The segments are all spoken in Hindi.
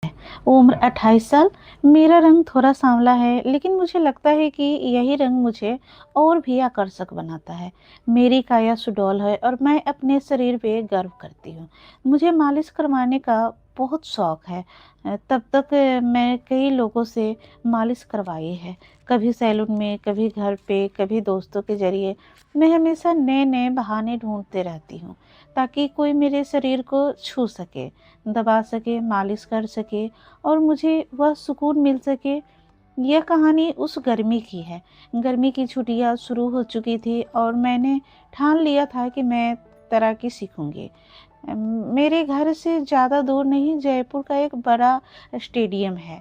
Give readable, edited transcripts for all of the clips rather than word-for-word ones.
उम्र 28 साल। मेरा रंग थोड़ा सांवला है, लेकिन मुझे लगता है कि यही रंग मुझे और भी आकर्षक बनाता है। मेरी काया सुडौल है और मैं अपने शरीर पे गर्व करती हूँ। मुझे मालिश करवाने का बहुत शौक है। तब तक मैं कई लोगों से मालिश करवाई है। कभी सैलून में, कभी घर पे, कभी दोस्तों के ज़रिए। मैं हमेशा नए-नए बहाने ढूँढते रहती हूँ, ताकि कोई मेरे शरीर को छू सके, दबा सके, मालिश कर सके और मुझे वह सुकून मिल सके। यह कहानी उस गर्मी की है। गर्मी की छुट्टियाँ शुरू हो चुकी थी और मैंने ठान लिया था कि मैं तैराकी सीखूँगी। मेरे घर से ज़्यादा दूर नहीं, जयपुर का एक बड़ा स्टेडियम है।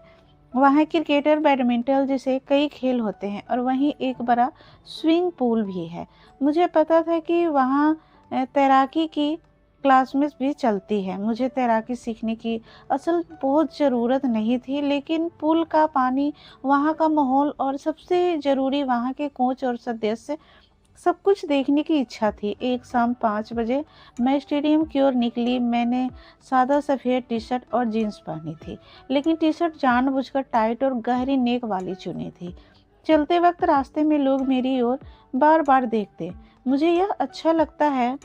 वहाँ क्रिकेट, बैडमिंटन जैसे कई खेल होते हैं और वहीं एक बड़ा स्विमिंग पूल भी है। मुझे पता था कि वहाँ तैराकी की क्लासेस भी चलती है। मुझे तैराकी सीखने की असल बहुत ज़रूरत नहीं थी, लेकिन पूल का पानी, वहाँ का माहौल और सबसे ज़रूरी वहाँ के कोच और सदस्य, सब कुछ देखने की इच्छा थी। एक शाम 5 बजे मैं स्टेडियम की ओर निकली। मैंने सादा सफ़ेद टी-शर्ट और जीन्स पहनी थी, लेकिन टी-शर्ट जानबूझकर टाइट और गहरी नेक वाली चुनी थी। चलते वक्त रास्ते में लोग मेरी ओर बार-बार देखते। मुझे यह अच्छा लगता है।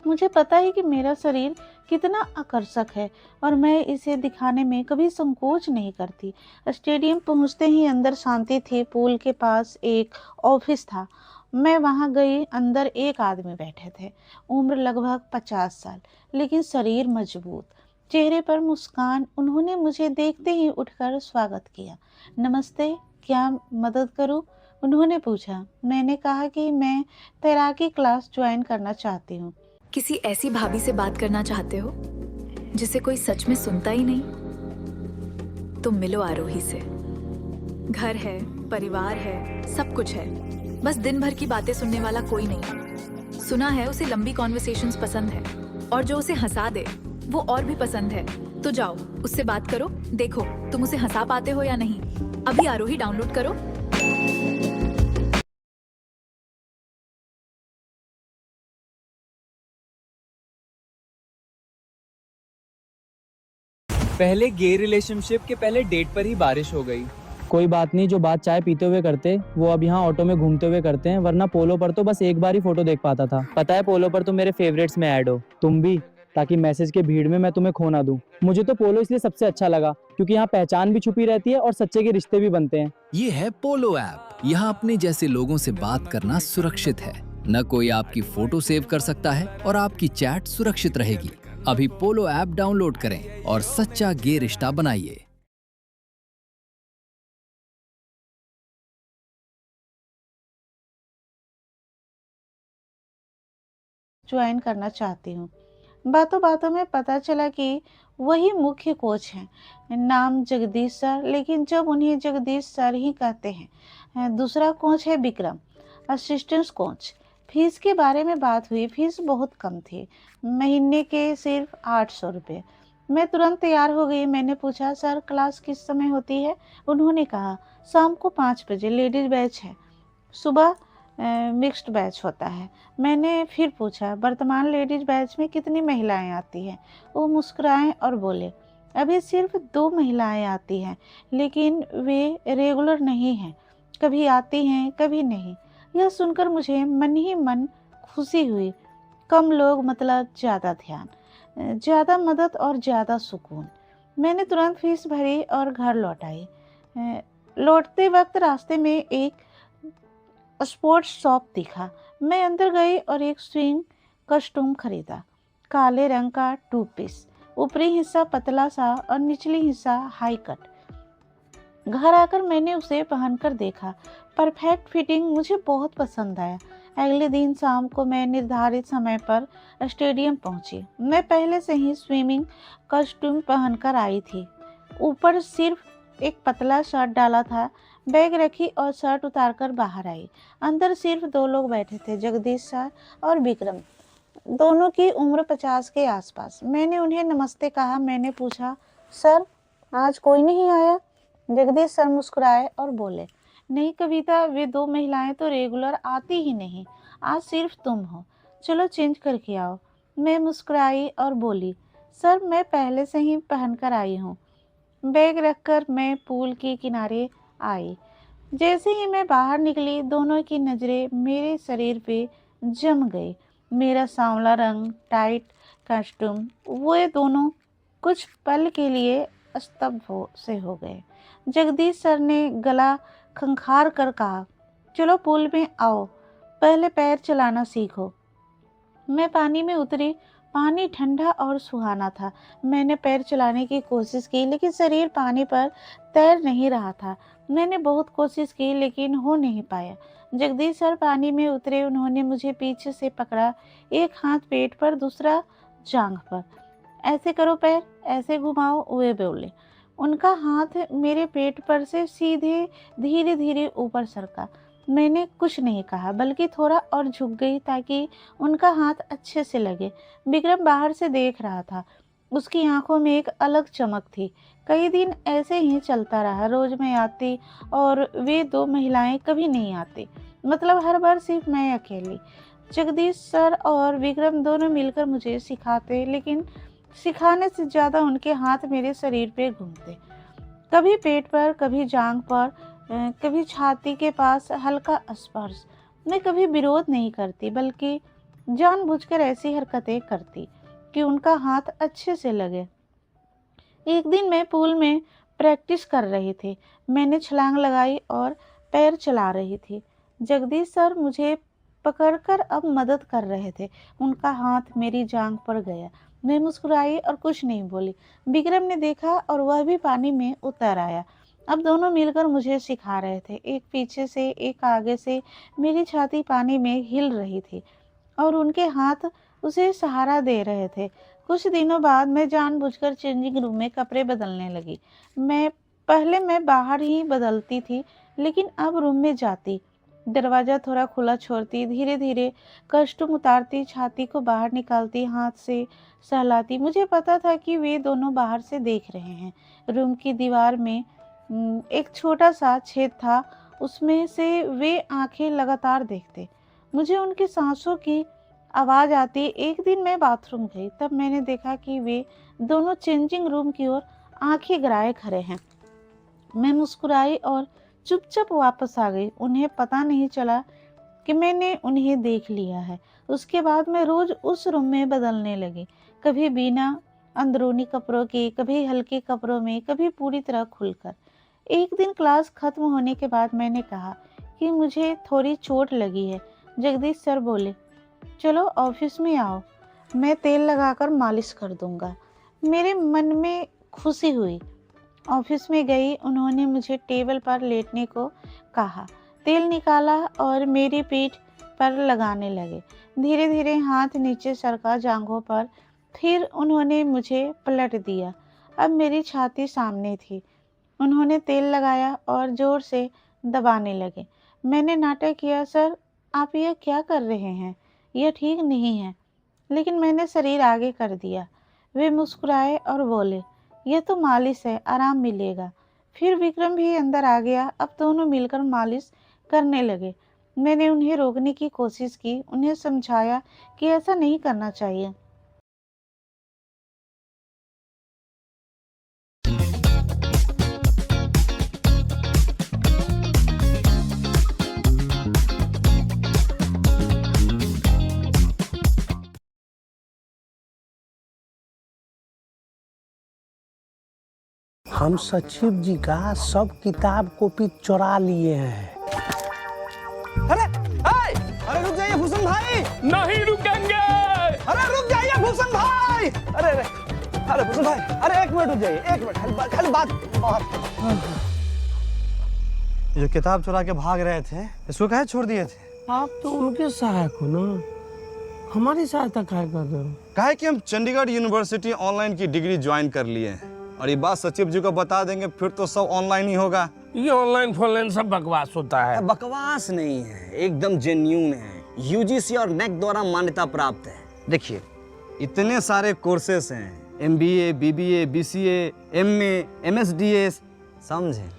मुझे पता है कि मेरा शरीर कितना आकर्षक है और मैं इसे दिखाने में कभी संकोच नहीं करती। स्टेडियम पहुंचते ही अंदर शांति थी। पूल के पास एक ऑफिस था। मैं वहां गई। अंदर एक आदमी बैठे थे। उम्र लगभग 50 साल, लेकिन शरीर मजबूत, चेहरे पर मुस्कान। उन्होंने मुझे देखते ही उठकर स्वागत किया। नमस्ते, क्या मदद करूं? उन्होंने पूछा। मैंने कहा कि मैं तैराकी क्लास ज्वाइन करना चाहती हूँ। किसी ऐसी भाभी से बात करना चाहते हो जिसे कोई सच में सुनता ही नहीं? तो मिलो आरोही से। घर है, परिवार है, सब कुछ है, बस दिन भर की बातें सुनने वाला कोई नहीं। सुना है उसे लंबी कॉन्वर्सेशंस पसंद है और जो उसे हंसा दे वो और भी पसंद है। तो जाओ उससे बात करो, देखो तुम उसे हंसा पाते हो या नहीं। अभी आरोही डाउनलोड करो। पहले गे रिलेशनशिप के पहले डेट पर ही बारिश हो गई। कोई बात नहीं, जो बात चाय पीते हुए करते वो अब यहाँ ऑटो में घूमते हुए करते हैं, वरना पोलो पर तो बस एक बार ही फोटो देख पाता था। पता है पोलो पर तुम मेरे फेवरेट्स में ऐड हो, तुम भी, ताकि मैसेज के भीड़ में मैं तुम्हें खो ना दूं। मुझे तो पोलो इसलिए सबसे अच्छा लगा क्योंकि यहाँ पहचान भी छुपी रहती है और सच्चे के रिश्ते भी बनते हैं। ये है पोलो ऐप। यहाँ अपने जैसे लोगों से बात करना सुरक्षित है। न कोई आपकी फोटो सेव कर सकता है और आपकी चैट सुरक्षित रहेगी। अभी पोलो ऐप डाउनलोड करें और सच्चा गे रिश्ता बनाइए। ज्वाइन करना चाहती हूँ। बातों बातों में पता चला कि वही मुख्य कोच हैं। नाम जगदीश सर, लेकिन जब उन्हें जगदीश सर ही कहते हैं। दूसरा कोच है विक्रम, असिस्टेंट कोच। फीस के बारे में बात हुई। फीस बहुत कम थी, महीने के सिर्फ 800 रुपये। मैं तुरंत तैयार हो गई। मैंने पूछा, सर क्लास किस समय होती है? उन्होंने कहा, शाम को 5 बजे लेडीज बैच है, सुबह मिक्स्ड बैच होता है। मैंने फिर पूछा, वर्तमान लेडीज बैच में कितनी महिलाएं आती हैं? वो मुस्कुराए और बोले, अभी सिर्फ 2 महिलाएं आती हैं, लेकिन वे रेगुलर नहीं हैं, कभी आती हैं कभी नहीं। यह सुनकर मुझे मन ही मन खुशी हुई। कम लोग मतलब ज़्यादा ध्यान, ज़्यादा मदद और ज़्यादा सुकून। मैंने तुरंत फीस भरी और घर लौट आई। लौटते वक्त रास्ते में एक स्पोर्ट्स शॉप दिखा। मैं अंदर गई और एक स्विंग कस्टूम खरीदा। काले रंग का 2 पीस, ऊपरी हिस्सा पतला सा और निचली हिस्सा हाई कट। घर आकर मैंने उसे पहनकर देखा। परफेक्ट फिटिंग, मुझे बहुत पसंद आया। अगले दिन शाम को मैं निर्धारित समय पर स्टेडियम पहुंची। मैं पहले से ही स्विमिंग कॉस्ट्यूम पहनकर आई थी। ऊपर सिर्फ एक पतला शर्ट डाला था। बैग रखी और शर्ट उतारकर बाहर आई। अंदर सिर्फ 2 लोग बैठे थे, जगदीश सर और विक्रम। दोनों की उम्र 50 के आसपास। मैंने उन्हें नमस्ते कहा। मैंने पूछा, सर आज कोई नहीं आया? जगदीश सर मुस्कुराए और बोले, नहीं कविता, वे 2 महिलाएं तो रेगुलर आती ही नहीं, आज सिर्फ तुम हो। चलो चेंज करके आओ। मैं मुस्कुराई और बोली, सर मैं पहले से ही पहन कर आई हूँ। बैग रखकर मैं पूल के किनारे आई। जैसे ही मैं बाहर निकली, दोनों की नज़रें मेरे शरीर पे जम गई। मेरा सांवला रंग, टाइट कॉस्ट्यूम, वो दोनों कुछ पल के लिए स्तब्ध हो गए। जगदीश सर ने गला खंखार कर कहा, चलो पूल में आओ, पहले पैर चलाना सीखो। मैं पानी में उतरी। पानी ठंडा और सुहाना था। मैंने पैर चलाने की कोशिश की, लेकिन शरीर पानी पर तैर नहीं रहा था। मैंने बहुत कोशिश की, लेकिन हो नहीं पाया। जगदीश सर पानी में उतरे। उन्होंने मुझे पीछे से पकड़ा, एक हाथ पेट पर, दूसरा जांघ पर। ऐसे करो पैर, ऐसे घुमाओ, वे बोले। उनका हाथ मेरे पेट पर से सीधे धीरे धीरे ऊपर सरका। मैंने कुछ नहीं कहा, बल्कि थोड़ा और झुक गई ताकि उनका हाथ अच्छे से लगे। विक्रम बाहर से देख रहा था। उसकी आंखों में एक अलग चमक थी। कई दिन ऐसे ही चलता रहा। रोज मैं आती और वे दो महिलाएं कभी नहीं आती। मतलब हर बार सिर्फ मैं अकेली। जगदीश सर और विक्रम दोनों मिलकर मुझे सिखाते, लेकिन सिखाने से ज़्यादा उनके हाथ मेरे शरीर पे घूमते। कभी पेट पर, कभी जांघ पर, कभी छाती के पास हल्का स्पर्श। मैं कभी विरोध नहीं करती, बल्कि जानबूझकर ऐसी हरकतें करती कि उनका हाथ अच्छे से लगे। एक दिन मैं पूल में प्रैक्टिस कर रही थी। मैंने छलांग लगाई और पैर चला रही थी। जगदीश सर मुझे पकड़कर अब मदद कर रहे थे। उनका हाथ मेरी जांघ पर गया। मैं मुस्कुराई और कुछ नहीं बोली। विक्रम ने देखा और वह भी पानी में उतर आया। अब दोनों मिलकर मुझे सिखा रहे थे। एक पीछे से, एक आगे से। मेरी छाती पानी में हिल रही थी और उनके हाथ उसे सहारा दे रहे थे। कुछ दिनों बाद मैं जानबूझकर चेंजिंग रूम में कपड़े बदलने लगी। पहले मैं बाहर ही बदलती थी, लेकिन अब रूम में जाती, दरवाज़ा थोड़ा खुला छोड़ती, धीरे धीरे कॉस्ट्यूम उतारती, छाती को बाहर निकालती, हाथ से सहलाती। मुझे पता था कि वे दोनों बाहर से देख रहे हैं। रूम की दीवार में एक छोटा सा छेद था, उसमें से वे आंखें लगातार देखते। मुझे उनकी सांसों की आवाज़ आती। एक दिन मैं बाथरूम गई, तब मैंने देखा कि वे दोनों चेंजिंग रूम की ओर आंखें गड़ाए खड़े हैं। मैं मुस्कुराई और चुपचाप वापस आ गई। उन्हें पता नहीं चला कि मैंने उन्हें देख लिया है। उसके बाद मैं रोज़ उस रूम में बदलने लगी, कभी बिना अंदरूनी कपड़ों के, कभी हल्के कपड़ों में, कभी पूरी तरह खुलकर। एक दिन क्लास खत्म होने के बाद मैंने कहा कि मुझे थोड़ी चोट लगी है। जगदीश सर बोले, चलो ऑफिस में आओ, मैं तेल लगाकर मालिश कर दूंगा। मेरे मन में खुशी हुई। ऑफिस में गई। उन्होंने मुझे टेबल पर लेटने को कहा, तेल निकाला और मेरी पीठ पर लगाने लगे। धीरे धीरे हाथ नीचे सरका जांघों पर। फिर उन्होंने मुझे पलट दिया। अब मेरी छाती सामने थी। उन्होंने तेल लगाया और ज़ोर से दबाने लगे। मैंने नाटक किया, सर आप यह क्या कर रहे हैं, यह ठीक नहीं है। लेकिन मैंने शरीर आगे कर दिया। वे मुस्कुराए और बोले, यह तो मालिश है, आराम मिलेगा। फिर विक्रम भी अंदर आ गया। अब दोनों मिलकर मालिश करने लगे। मैंने उन्हें रोकने की कोशिश की, उन्हें समझाया कि ऐसा नहीं करना चाहिए। हम सचिव जी का सब किताब कॉपी चुरा लिए हैं। अरे अरे रुक जाइए भूषण भाई। नहीं रुकेंगे। अरे रुक जाइए भूषण भाई। अरे भूषण भाई, अरे एक मिनट रुक जाइए, एक मिनट, खाली बात। जो किताब चुरा के भाग रहे थे, इसको काहे छोड़ दिए थे? आप तो उनके सहायक हो ना, हमारी सहायता काहे कर रहे हो? काहे कि हम चंडीगढ़ यूनिवर्सिटी ऑनलाइन की डिग्री ज्वाइन कर लिए हैं और ये बात सचिव जी को बता देंगे, फिर तो सब ऑनलाइन ही होगा। ये ऑनलाइन फोनलाइन सब बकवास होता है। बकवास नहीं है, एकदम जेन्यून है। यूजीसी और नेक द्वारा मान्यता प्राप्त है। देखिए, इतने सारे कोर्सेस हैं, MBA, BBA, BCA, MA, MSDS, समझे?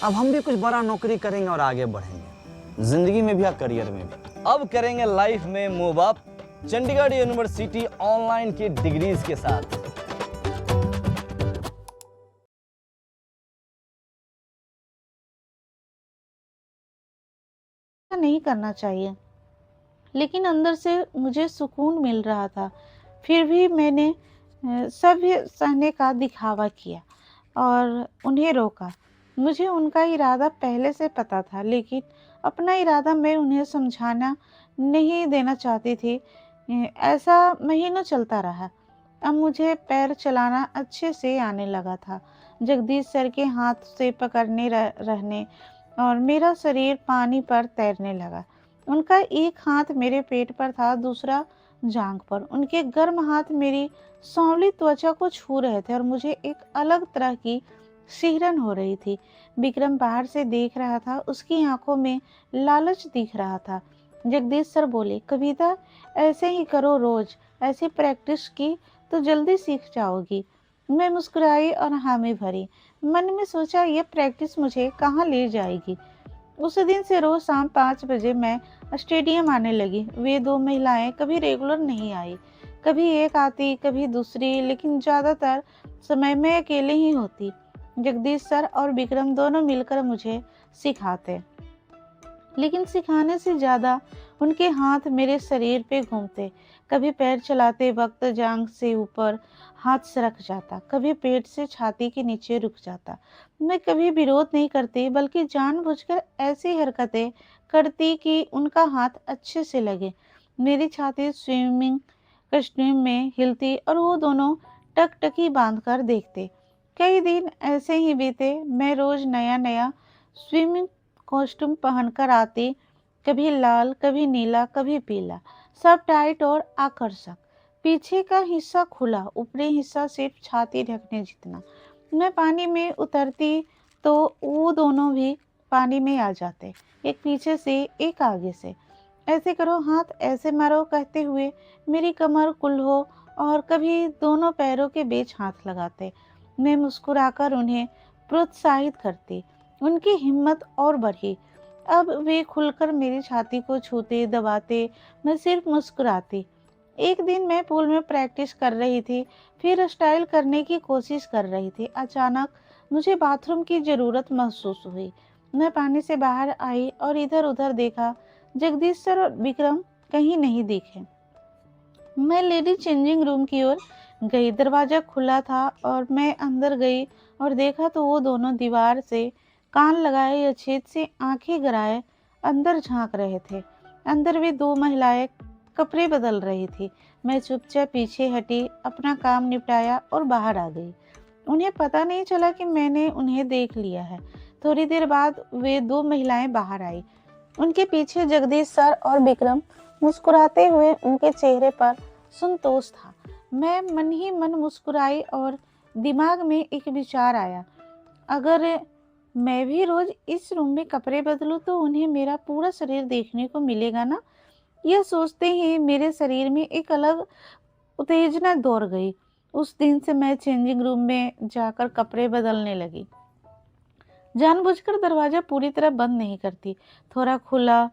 अब हम भी कुछ बड़ा नौकरी करेंगे और आगे बढ़ेंगे, जिंदगी में भी और करियर में भी। अब करेंगे लाइफ में move up Chandigarh university online की डिग्रीज के साथ। नहीं करना चाहिए, लेकिन अंदर से मुझे सुकून मिल रहा था। फिर भी मैंने सभ्य सहने का दिखावा किया और उन्हें रोका। मुझे उनका इरादा पहले से पता था, लेकिन अपना इरादा मैं उन्हें समझाना नहीं देना चाहती थी। ऐसा महीनों चलता रहा। अब मुझे पैर चलाना अच्छे से आने लगा था। जगदीश सर के हाथ से पकड़ने रहने और मेरा शरीर पानी पर तैरने लगा। उनका एक हाथ मेरे पेट पर था, दूसरा जांघ पर। उनके गर्म हाथ मेरी सांवली त्वचा को छू रहे थे और मुझे एक अलग तरह की सिहरन हो रही थी। विक्रम बाहर से देख रहा था, उसकी आंखों में लालच दिख रहा था। जगदीश सर बोले, कविता ऐसे ही करो, रोज ऐसी प्रैक्टिस की तो जल्दी सीख जाओगी। मैं मुस्कुराई और हामी भरी। मन में सोचा, यह प्रैक्टिस मुझे कहाँ ले जाएगी। उस दिन से रोज शाम 5 बजे मैं स्टेडियम आने लगी। वे 2 महिलाएं कभी रेगुलर नहीं आई, कभी एक आती कभी दूसरी, लेकिन ज़्यादातर समय मैं अकेले ही होती। जगदीश सर और विक्रम दोनों मिलकर मुझे सिखाते, लेकिन सिखाने से ज़्यादा उनके हाथ मेरे शरीर पे घूमते। कभी पैर चलाते वक्त जांघ से ऊपर हाथ सरक जाता, कभी पेट से छाती के नीचे रुक जाता। मैं कभी विरोध नहीं करती, बल्कि जानबूझकर ऐसी हरकतें करती कि उनका हाथ अच्छे से लगे। मेरी छाती स्विमिंग कॉस्ट्यूम में हिलती और वो दोनों टकटकी बांधकर देखते। कई दिन ऐसे ही बीते। मैं रोज नया नया स्विमिंग कॉस्ट्यूम पहनकर आती, कभी लाल, कभी नीला, कभी पीला, सब टाइट और आकर्षक। पीछे का हिस्सा खुला, ऊपरी हिस्सा सिर्फ छाती ढकने जितना। मैं पानी में उतरती तो वो दोनों भी पानी में आ जाते, एक पीछे से एक आगे से। ऐसे करो, हाथ ऐसे मारो कहते हुए मेरी कमर कुल्हो और कभी दोनों पैरों के बीच हाथ लगाते। मैं मुस्कुराकर उन्हें प्रोत्साहित करती। उनकी हिम्मत और बढ़ी। अब वे खुलकर मेरी छाती को छूते, दबाते, मैं सिर्फ मुस्कुराती। एक दिन मैं पूल में प्रैक्टिस कर रही थी, फिर स्टाइल करने की कोशिश कर रही थी। अचानक मुझे बाथरूम की ज़रूरत महसूस हुई। मैं पानी से बाहर आई और इधर उधर देखा। जगदीश सर और विक्रम कहीं नहीं दिखे। मैं लेडी चेंजिंग रूम की ओर गई। दरवाज़ा खुला था और मैं अंदर गई और देखा तो वो दोनों दीवार से कान लगाए या छेद से आंखें गड़ाए अंदर झांक रहे थे। अंदर भी 2 महिलाएं कपड़े बदल रही थी। मैं चुपचाप पीछे हटी, अपना काम निपटाया और बाहर आ गई। उन्हें पता नहीं चला कि मैंने उन्हें देख लिया है। थोड़ी देर बाद वे 2 महिलाएं बाहर आई। उनके पीछे जगदीश सर और विक्रम मुस्कुराते हुए। उनके चेहरे पर संतोष था। मैं मन ही मन मुस्कुराई और दिमाग में एक विचार आया, अगर मैं भी रोज इस रूम में कपड़े बदलूं तो उन्हें मेरा पूरा शरीर देखने को मिलेगा ना। यह सोचते ही मेरे शरीर में एक अलग उत्तेजना दौड़ गई। उस दिन से मैं चेंजिंग रूम में जाकर कपड़े बदलने लगी। जानबूझकर दरवाज़ा पूरी तरह बंद नहीं करती, थोड़ा खुला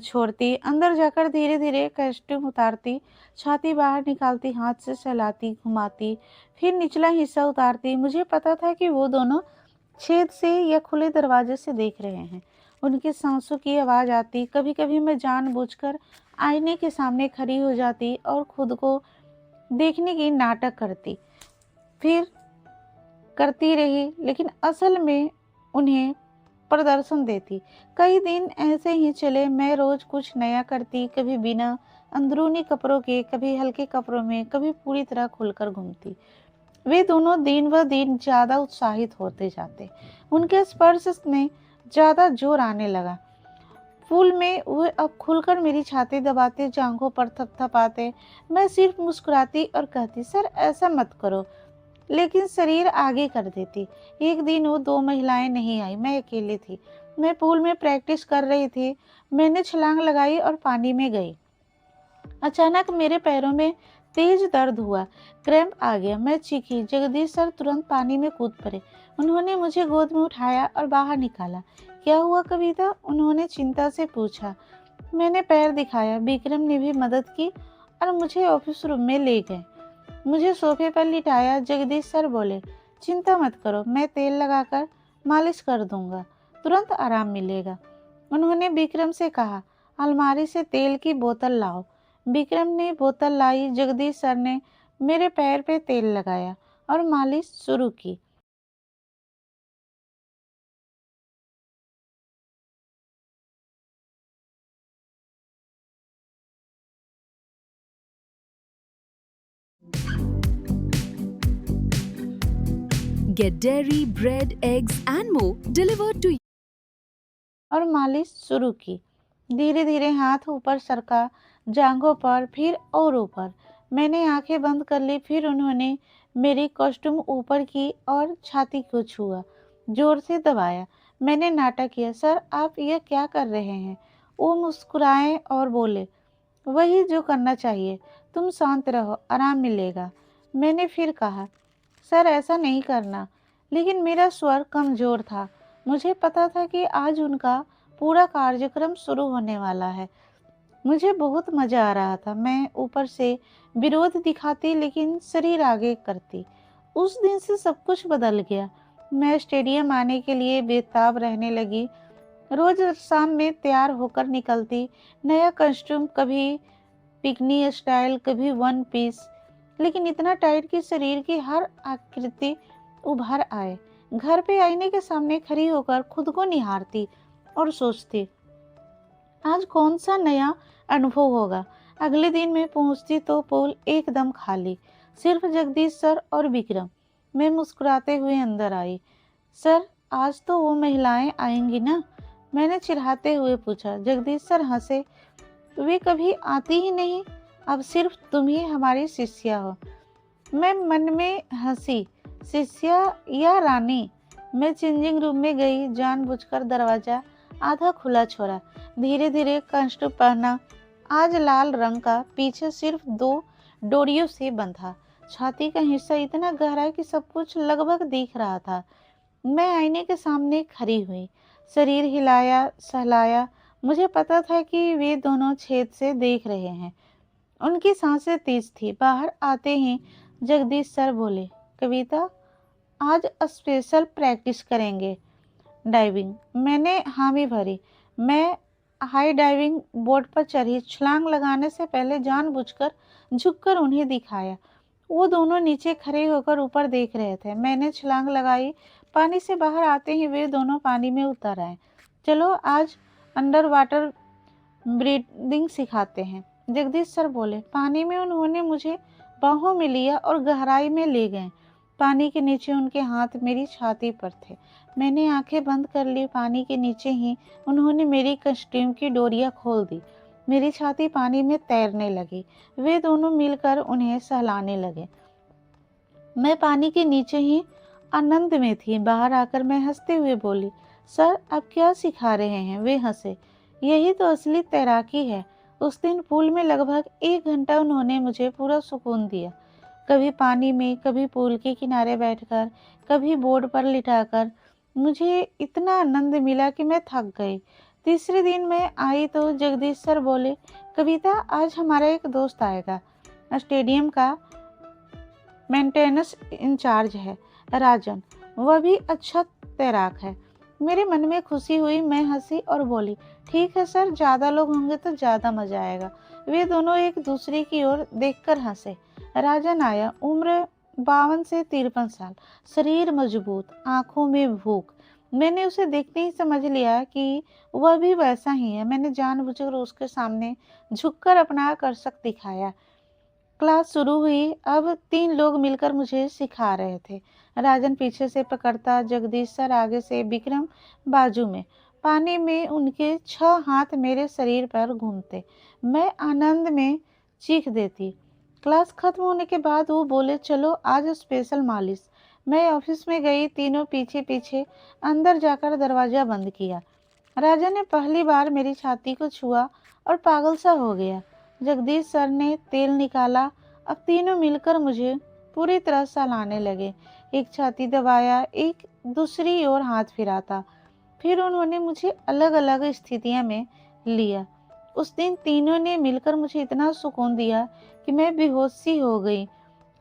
छोड़ती। अंदर जाकर धीरे धीरे कॉस्ट्यूम उतारती, छाती बाहर निकालती, हाथ से सहलाती, घुमाती, फिर निचला हिस्सा उतारती। मुझे पता था कि वो दोनों छेद से या खुले दरवाजे से देख रहे हैं। उनकी सांसों की आवाज़ आती। कभी कभी मैं जानबूझकर आईने के सामने खड़ी हो जाती और खुद को देखने की नाटक करती, फिर करती रही, लेकिन असल में उन्हें प्रदर्शन देती। कई दिन ऐसे ही चले। मैं रोज कुछ नया करती, कभी बिना अंदरूनी कपड़ों के, कभी हल्के कपड़ों में, कभी पूरी तरह खुलकर घूमती। वे दोनों दिन व दिन ज़्यादा उत्साहित होते जाते। उनके स्पर्श में ज़्यादा जोर आने लगा। पूल में वे अब खुलकर मेरी छाती दबाते, जांघों पर थपथपाते। मैं सिर्फ मुस्कुराती और कहती, सर ऐसा मत करो, लेकिन शरीर आगे कर देती। एक दिन वो 2 महिलाएं नहीं आई, मैं अकेली थी। मैं पूल में प्रैक्टिस कर रही थी। मैंने छलांग लगाई और पानी में गई। अचानक मेरे पैरों में तेज दर्द हुआ, क्रैम्प आ गया। मैं चीखी। जगदीश सर तुरंत पानी में कूद पड़े। उन्होंने मुझे गोद में उठाया और बाहर निकाला। क्या हुआ कविता? उन्होंने चिंता से पूछा। मैंने पैर दिखाया। विक्रम ने भी मदद की और मुझे ऑफिस रूम में ले गए। मुझे सोफे पर लिटाया। जगदीश सर बोले, चिंता मत करो, मैं तेल लगाकर मालिश कर दूंगा, तुरंत आराम मिलेगा। उन्होंने विक्रम से कहा, अलमारी से तेल की बोतल लाओ। विक्रम ने बोतल लाई। जगदीश सर ने मेरे पैर पे तेल लगाया और मालिश शुरू की। Get dairy, bread, eggs and more delivered to और मालिश शुरू की। धीरे धीरे हाथ ऊपर सरका, जांघों पर, फिर और ऊपर। मैंने आंखें बंद कर ली। फिर उन्होंने मेरी कॉस्ट्यूम ऊपर की और छाती को छुआ, जोर से दबाया। मैंने नाटक किया, सर आप यह क्या कर रहे हैं? वो मुस्कुराए और बोले, वही जो करना चाहिए, तुम शांत रहो, आराम मिलेगा। मैंने फिर कहा, सर ऐसा नहीं करना। लेकिन मेरा स्वर कमजोर था। मुझे पता था कि आज उनका पूरा कार्यक्रम शुरू होने वाला है। मुझे बहुत मजा आ रहा था। मैं ऊपर से विरोध दिखाती लेकिन शरीर आगे करती। उस दिन से सब कुछ बदल गया। मैं स्टेडियम आने के लिए बेताब रहने लगी। रोज शाम में तैयार होकर निकलती, नया कॉस्ट्यूम, कभी पिकनी स्टाइल, कभी वन पीस, लेकिन इतना टाइट कि शरीर की हर आकृति उभर आए। घर पे आईने के सामने खड़ी होकर खुद को निहारती और सोचती, आज कौन सा नया अनुभव होगा। अगले दिन मैं पहुंचती तो पूल एकदम खाली, सिर्फ जगदीश सर और विक्रम। मैं मुस्कुराते हुए अंदर आई। सर आज तो वो महिलाएं आएंगी ना? मैंने चिढ़ाते हुए पूछा। जगदीश सर हंसे, वे कभी आती ही नहीं, अब सिर्फ तुम ही हमारी शिष्या हो। मैं मन में हंसी, शिष्या या रानी? मैं चेंजिंग रूम में गई, जानबूझकर दरवाजा आधा खुला छोड़ा। धीरे धीरे कॉस्ट्यूम पहना, आज लाल रंग का, पीछे सिर्फ 2 डोरियों से बंधा। छाती का हिस्सा इतना गहरा कि सब कुछ लगभग दिख रहा था। मैं आईने के सामने खड़ी हुई, शरीर हिलाया, सहलाया। मुझे पता था कि वे दोनों छेद से देख रहे हैं। उनकी सांसें तेज थी। बाहर आते ही जगदीश सर बोले, कविता आज स्पेशल प्रैक्टिस करेंगे, डाइविंग। मैंने हामी भरी। मैं हाई डाइविंग बोर्ड पर चढ़ी। छलांग लगाने से पहले जानबूझकर झुककर उन्हें दिखाया। वो दोनों नीचे खड़े होकर ऊपर देख रहे थे। मैंने छलांग लगाई। पानी से बाहर आते ही वे दोनों पानी में उतर आए। चलो आज अंडर वाटर ब्रीदिंग सिखाते हैं, जगदीश सर बोले। पानी में उन्होंने मुझे बाहों में लिया और गहराई में ले गए। पानी के नीचे उनके हाथ मेरी छाती पर थे। मैंने आंखें बंद कर ली। पानी के नीचे ही उन्होंने मेरी कॉस्ट्यूम की डोरियां खोल दी। मेरी छाती पानी में तैरने लगी। वे दोनों मिलकर उन्हें सहलाने लगे। मैं पानी के नीचे ही आनंद में थी। बाहर आकर मैं हंसते हुए बोली, सर आप क्या सिखा रहे हैं? वे हंसे, यही तो असली तैराकी है। उस दिन पूल में लगभग 1 घंटा उन्होंने मुझे पूरा सुकून दिया। कभी पानी में, कभी पूल के किनारे बैठकर, कभी बोर्ड पर लिटाकर। मुझे इतना आनंद मिला कि मैं थक गई। तीसरे दिन मैं आई तो जगदीश सर बोले, कविता आज हमारा एक दोस्त आएगा, स्टेडियम का मेंटेनेंस इंचार्ज है, राजन। वह भी अच्छा तैराक है। मेरे मन में खुशी हुई। मैं हंसी और बोली, ठीक है सर, ज़्यादा लोग होंगे तो ज़्यादा मज़ा आएगा। वे दोनों एक दूसरे की ओर देखकर हंसे। राजन आया, उम्र 52 से 53 साल, शरीर मजबूत, आंखों में भूख। मैंने उसे देखते ही समझ लिया कि वह भी वैसा ही है। मैंने जानबूझकर उसके सामने झुककर अपना आकर्षक दिखाया। क्लास शुरू हुई। अब 3 लोग मिलकर मुझे सिखा रहे थे। राजन पीछे से पकड़ता, जगदीश सर आगे से, विक्रम बाजू में। पानी में उनके 6 हाथ मेरे शरीर पर घूमते। मैं आनंद में चीख देती। क्लास खत्म होने के बाद वो बोले, चलो आज स्पेशल मालिश। मैं ऑफिस में गई। तीनों पीछे पीछे अंदर जाकर दरवाजा बंद किया। राजा ने पहली बार मेरी छाती को छुआ और पागल सा हो गया। जगदीश सर ने तेल निकाला। अब तीनों मिलकर मुझे पूरी तरह सहलाने लगे। एक छाती दबाया, एक दूसरी ओर हाथ फिराता। फिर उन्होंने मुझे अलग अलग स्थितियों में लिया। उस दिन तीनों ने मिलकर मुझे इतना सुकून दिया कि मैं बेहोशी हो गई।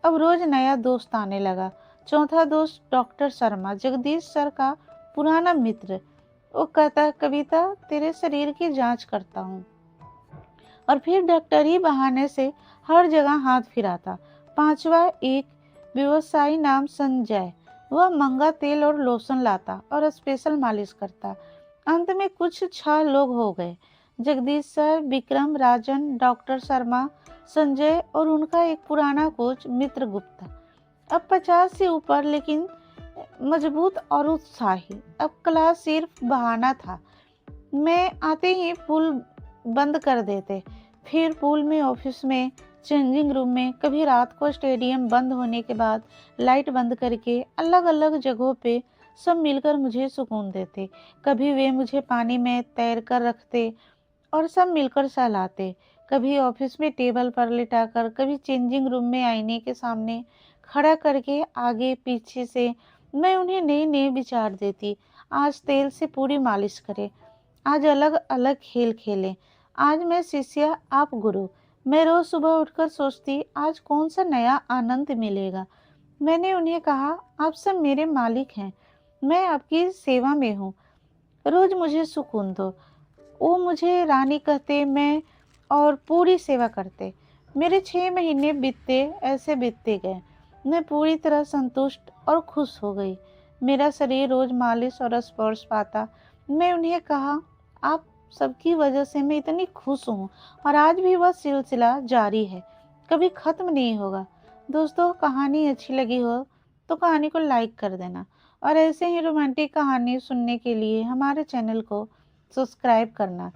अब रोज नया दोस्त आने लगा। चौथा दोस्त डॉक्टर शर्मा, जगदीश सर का पुराना मित्र। वो कहता, कविता तेरे शरीर की जांच करता हूँ। और फिर डॉक्टर ही बहाने से हर जगह हाथ फिराता। पांचवा, एक व्यवसायी नाम संजय, वह महंगा तेल और लोशन लाता और स्पेशल मालिश करता। अंत में कुछ 6 लोग हो गए, जगदीश सर, विक्रम, राजन, डॉक्टर शर्मा, संजय और उनका एक पुराना कोच मित्र गुप्ता। अब 50 से ऊपर, लेकिन मजबूत और उत्साही। अब क्लास सिर्फ बहाना था। मैं आते ही पूल बंद कर देते, फिर पूल में, ऑफिस में, चेंजिंग रूम में, कभी रात को स्टेडियम बंद होने के बाद लाइट बंद करके अलग अलग जगहों पे सब मिलकर मुझे सुकून देते। कभी वे मुझे पानी में तैर कर रखते और सब मिलकर सहलाते, कभी ऑफिस में टेबल पर लिटाकर, कभी चेंजिंग रूम में आईने के सामने खड़ा करके आगे पीछे से मैं उन्हें नए नए विचार देती। आज तेल से पूरी मालिश करें, आज अलग अलग खेल खेलें, आज मैं शिष्या आप गुरु। मैं रोज सुबह उठकर सोचती, आज कौन सा नया आनंद मिलेगा। मैंने उन्हें कहा, आप सब मेरे मालिक हैं, मैं आपकी सेवा में हूँ, रोज मुझे सुकून दो। वो मुझे रानी कहते, मैं और पूरी सेवा करते। मेरे 6 महीने बीतते गए। मैं पूरी तरह संतुष्ट और खुश हो गई। मेरा शरीर रोज मालिश और स्पर्श पाता। मैं उन्हें कहा, आप सबकी वजह से मैं इतनी खुश हूँ और आज भी वह सिलसिला जारी है, कभी खत्म नहीं होगा। दोस्तों, कहानी अच्छी लगी हो तो कहानी को लाइक कर देना और ऐसे ही रोमांटिक कहानी सुनने के लिए हमारे चैनल को सब्सक्राइब करना।